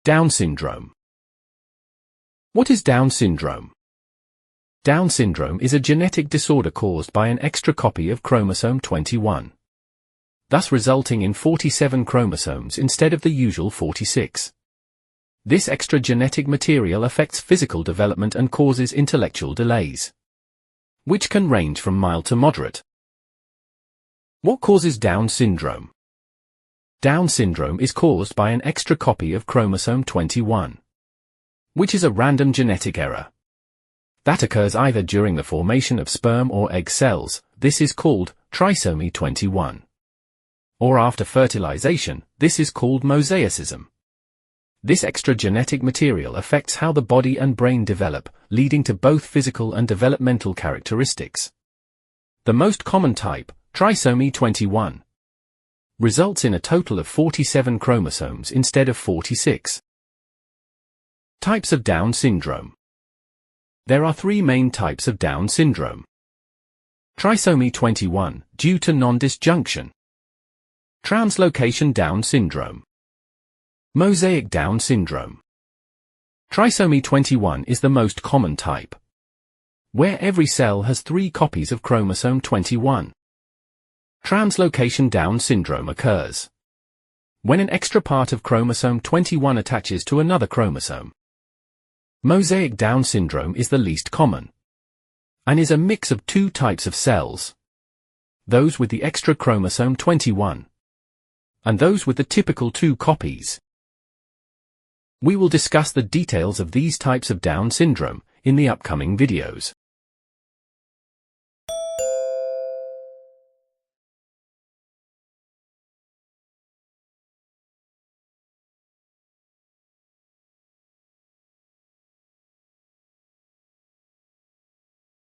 Down syndrome. What is Down syndrome? Down syndrome is a genetic disorder caused by an extra copy of chromosome 21, thus resulting in 47 chromosomes instead of the usual 46. This extra genetic material affects physical development and causes intellectual delays, which can range from mild to moderate. What causes Down syndrome? Down syndrome is caused by an extra copy of chromosome 21, which is a random genetic error that occurs either during the formation of sperm or egg cells. This is called trisomy 21. Or after fertilization. This is called mosaicism. This extra genetic material affects how the body and brain develop, leading to both physical and developmental characteristics. The most common type, trisomy 21, results in a total of 47 chromosomes instead of 46. Types of Down syndrome. There are three main types of Down syndrome. Trisomy 21, due to non-disjunction. Translocation Down syndrome. Mosaic Down syndrome. Trisomy 21 is the most common type, where every cell has 3 copies of chromosome 21. Translocation Down syndrome occurs when an extra part of chromosome 21 attaches to another chromosome. Mosaic Down syndrome is the least common, and is a mix of 2 types of cells, those with the extra chromosome 21, and those with the typical 2 copies. We will discuss the details of these types of Down syndrome in the upcoming videos.